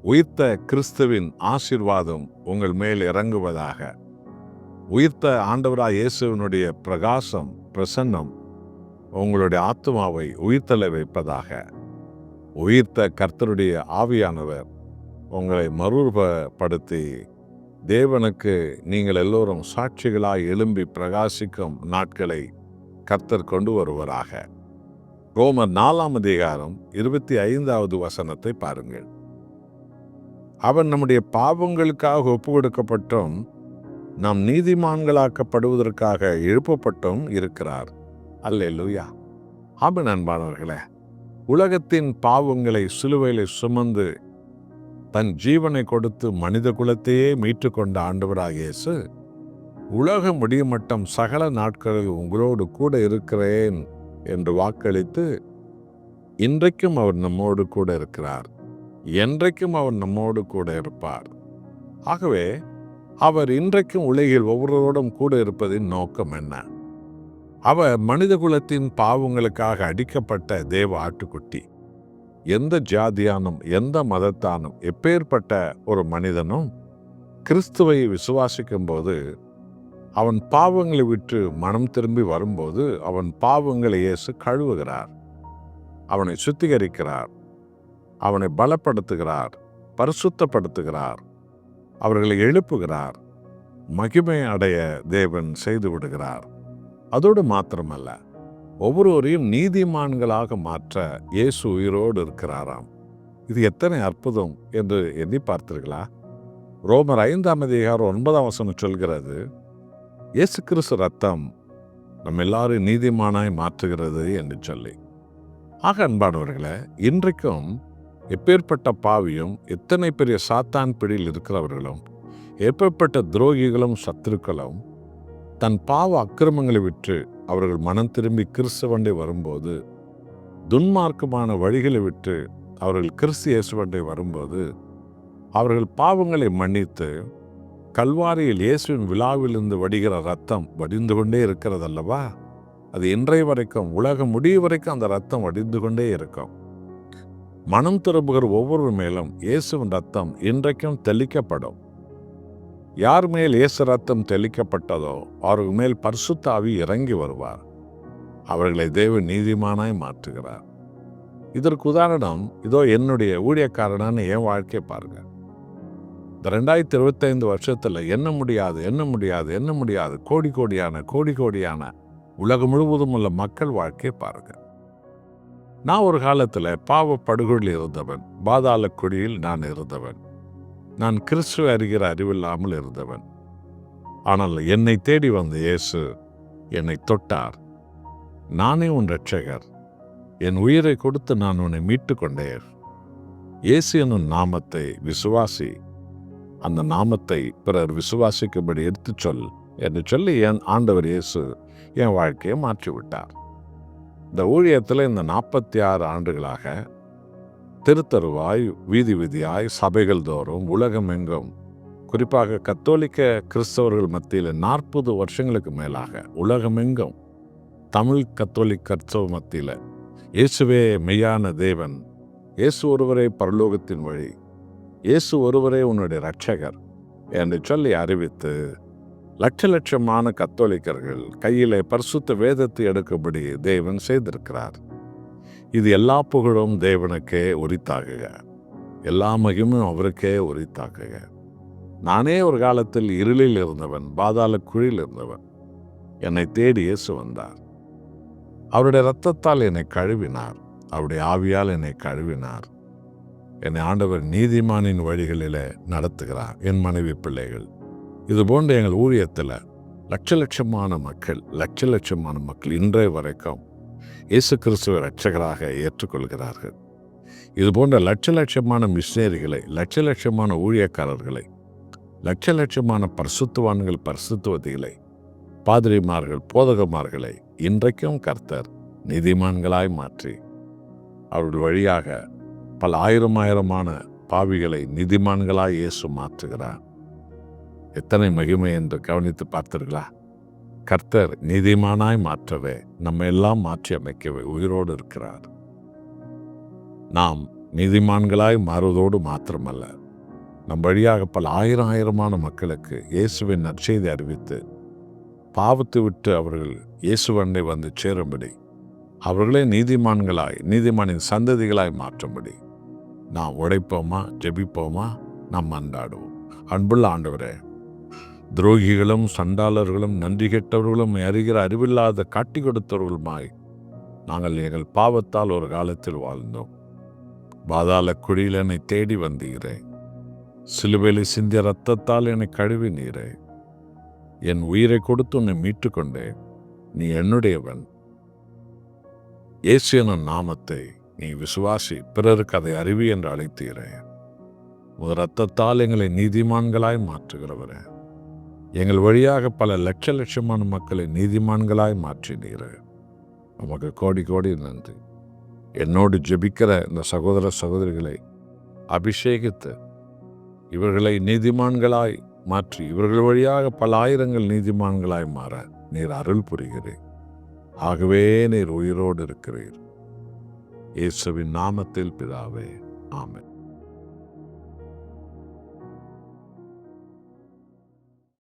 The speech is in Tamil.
உயிர்த்த கிறிஸ்துவின் ஆசீர்வாதம் உங்கள் மேல் இறங்குவதாக. உயிர்த்த ஆண்டவராய் இயேசுவினுடைய பிரகாசம், பிரசன்னம் உங்களுடைய ஆத்துமாவை உயிர்த்தலை வைப்பதாக. உயிர்த்த கர்த்தருடைய ஆவியானவர் உங்களை மறுரூபப்படுத்தி தேவனுக்கு நீங்கள் எல்லோரும் சாட்சிகளாய் எழும்பி பிரகாசிக்கும் நாட்களை கர்த்தர் கொண்டு வருவராக. ரோமர் 4ஆம் அதிகாரம் 25வது வசனத்தை பாருங்கள். அவர் நம்முடைய பாவங்களுக்காக ஒப்பு கொடுக்கப்பட்டும் நாம் நீதிமான்களாக்கப்படுவதற்காக எழுப்பப்பட்டும் இருக்கிறார். அல்லேலூயா. ஆமென். அன்பானவர்களே, உலகத்தின் பாவங்களை சிலுவையிலே சுமந்து தன் ஜீவனை கொடுத்து மனித குலத்தையே மீட்டு கொண்ட ஆண்டவராகிய இயேசு, உலகம் முடியும் மட்டும் சகல நாட்களில் உங்களோடு கூட இருக்கிறேன் என்று வாக்களித்து இன்றைக்கும் அவர் நம்மோடு கூட இருக்கிறார். என்றைக்கும் அவர் நம்மோடு கூட இருப்பார். ஆகவே அவர் இன்றைக்கும் உலகில் ஒவ்வொருவரோடும் கூட இருப்பதின் நோக்கம் என்ன? அவர் மனித குலத்தின் பாவங்களுக்காக அடிக்கப்பட்ட தேவ ஆட்டுக்குட்டி. எந்த ஜாதியானும் எந்த மதத்தானும் எப்பேற்பட்ட ஒரு மனிதனும் கிறிஸ்துவை விசுவாசிக்கும் போது அவன் பாவங்களை விட்டு மனம் திரும்பி வரும்போது அவன் பாவங்களை இயேசு கழுவுகிறார், அவனை சுத்திகரிக்கிறார், அவனை பலப்படுத்துகிறார், பரிசுத்தப்படுத்துகிறார், அவர்களை எழுப்புகிறார், மகிமை அடைய தேவன் செய்து விடுகிறார். அதோடு மாத்திரமல்ல, ஒவ்வொருவரையும் நீதிமான்களாக மாற்ற இயேசு உயிரோடு இருக்கிறாராம். இது எத்தனை அற்புதம் என்று எண்ணி பார்த்தீர்களா? ரோமர் 5ஆம் அதிகாரம் 9ஆம் வசனம் சொல்கிறது, இயேசு கிறிஸ்து ரத்தம் நம்ம எல்லாரும் நீதிமானாய் மாற்றுகிறது என்று சொல்லி. ஆக அன்பானவர்களே, இன்றைக்கும் எப்பேற்பட்ட பாவியும் எத்தனை பெரிய சாத்தான் பிடியில் இருக்கிறவர்களும் எப்பேற்பட்ட துரோகிகளும் சத்துருக்களும் தன் பாவ அக்கிரமங்களை விட்டு அவர்கள் மனம் திரும்பி கிறிஸ்துவண்டை வரும்போது, துன்மார்க்கமான வழிகளை விட்டு அவர்கள் கிறிஸ்து இயேசுவண்டை வரும்போது, அவர்கள் பாவங்களை மன்னித்து கல்வாரியில் இயேசுவின் விழாவிலிருந்து வடிகிற ரத்தம் வடிந்து கொண்டே இருக்கிறது அல்லவா? அது இன்றைய வரைக்கும், உலகம் முடியும் வரைக்கும் அந்த ரத்தம் வடிந்து கொண்டே இருக்கும். மனம் திரும்புகிற ஒவ்வொரு மேலும் இயேசுவின் ரத்தம் இன்றைக்கும் தெளிக்கப்படும். யார் மேல் இயேசு ரத்தம் தெளிக்கப்பட்டதோ அவர்கள் மேல் பரிசுத்த ஆவி இறங்கி வருவார். அவர்களை தேவன் நீதிமானாய் மாற்றுகிறார். இதற்கு உதாரணம் இதோ என்னுடைய ஊழியக்காரனான என் வாழ்க்கையை பாருங்க. இந்த 2025 வருஷத்துல எண்ண முடியாது கோடி கோடியான உலகம் முழுவதும் உள்ள மக்கள் வாழ்க்கையை பாருங்க. நான் ஒரு காலத்தில் பாவ படுகொலில் இருந்தவன், பாதாள குழியில் நான் இருந்தவன், நான் கிறிஸ்துவை அறிகிற அறிவில்லாமல் இருந்தவன். ஆனால் என்னை தேடி வந்த இயேசு என்னை தொட்டார். நானே உன் இரட்சகர், என் உயிரை கொடுத்து நான் உன்னை மீட்டு கொண்டேன். இயேசு என்னும் நாமத்தை விசுவாசி, அந்த நாமத்தை பிறர் விசுவாசிக்கும்படி எடுத்துச் சொல் என்று சொல்லி என் ஆண்டவர் இயேசு என் வாழ்க்கையை மாற்றிவிட்டார். இந்த ஊழியத்தில் இந்த 46 ஆண்டுகளாக திருத்தருவாய் வீதி வீதியாய் சபைகள் தோறும் உலகம் எங்கும், குறிப்பாக கத்தோலிக்க கிறிஸ்தவர்கள் மத்தியில் 40 வருஷங்களுக்கு மேலாக உலகமெங்கும் தமிழ் கத்தோலிக் கிறிஸ்தவ மத்தியில் இயேசுவே மெய்யான தேவன், இயேசு ஒருவரே பரலோகத்தின் வழி, இயேசு ஒருவரே உன்னுடைய இரட்சகர் என்று சொல்லி அறிவித்து லட்சமான கத்தோலிக்கர்கள் கையிலே பரிசுத்த வேதத்தை எடுக்கும்படி தேவன் செய்திருக்கிறார். இது எல்லா புகழும் தேவனுக்கே உரித்தாகுக, எல்லா மகிமும் அவருக்கே உரித்தாகுக. நானே ஒரு காலத்தில் இருளில் இருந்தவன், பாதாள குழியில் இருந்தவன். என்னை தேடி இயேசு வந்தார். அவருடைய இரத்தத்தால் என்னை கழுவினார், அவருடைய ஆவியால் என்னை கழுவினார். என்னை ஆண்டவர் நீதிமானின் வழிகளிலே நடத்துகிறார். என் மனைவி பிள்ளைகள், இது போன்ற எங்கள் ஊழியத்தில் லட்சமான மக்கள் இன்றைய வரைக்கும் இயேசு கிறிஸ்துவை இரட்சகராக ஏற்றுக்கொள்கிறார்கள். இது போன்ற லட்சமான மிஷனரிகளை, லட்சமான ஊழியக்காரர்களை, லட்சமான பரிசுத்தவான்கள், பரிசுத்தவதிகளை, பாதிரிமார்கள், போதகமார்களை இன்றைக்கும் கர்த்தர் நீதிமான்களாய் மாற்றி அவர்கள் வழியாக பல ஆயிரமான பாவிகளை நீதிமான்களாய் இயேசு மாற்றுகிறார். எத்தனை மகிமை என்று கவனித்து பார்த்தீர்களா? கர்த்தர் நீதிமானாய் மாற்றவே, நம்ம எல்லாம் மாற்றி அமைக்கவே உயிரோடு இருக்கிறார். நாம் நீதிமான்களாய் மாறுவதோடு மாத்திரமல்ல, நம் வழியாக பல ஆயிரமான மக்களுக்கு இயேசுவின் நற்செய்தி அறிவித்து பாவத்தை விட்டு அவர்கள் இயேசுவண்டை வந்து சேரும்படி, அவர்களே நீதிமான்களாய், நீதிமானின் சந்ததிகளாய் மாற்றும்படி நாம் உழைப்போமா, ஜெபிப்போமா, நாம் மன்றாடுவோம். அன்புள்ள ஆண்டவரே, துரோகிகளும் சண்டாளர்களும் நன்றி கெட்டவர்களும் அறிகிற அறிவில்லாத காட்டி கொடுத்தவர்களுமாய் நாங்கள் எங்கள் பாவத்தால் ஒரு காலத்தில் வாழ்ந்தோம். பாதாள குழியில் என்னை தேடி வந்தீரே, சிலுவையில் சிந்திய இரத்தத்தால் என்னை கழுவினீரே, என் உயிரை கொடுத்து உன்னை மீட்டுக்கொண்டே. நீ என்னுடையவன். இயேசு எனும் நாமத்தை நீ விசுவாசி, பிறருக்கு அதை அறிவி என்று அழைத்தீரே. உன் இரத்தத்தால் எங்களை நீதிமான்களாய் மாற்றுகிறவரே, எங்கள் வழியாக பல லட்சமான மக்களை நீதிமான்களாய் மாற்றினீரே. நமக்கு கோடி கோடி நன்றி. என்னோடு ஜெபிக்கிற இந்த சகோதர சகோதரிகளை அபிஷேகித்து இவர்களை நீதிமான்களாய் மாற்றி, இவர்கள் வழியாக பல ஆயிரங்கள் நீதிமான்களாய் மாற நீர் அருள் புரிகிறீர். ஆகவே நீர் உயிரோடு இருக்கிறீர். இயேசுவின் நாமத்தில் பிதாவே, ஆமென்.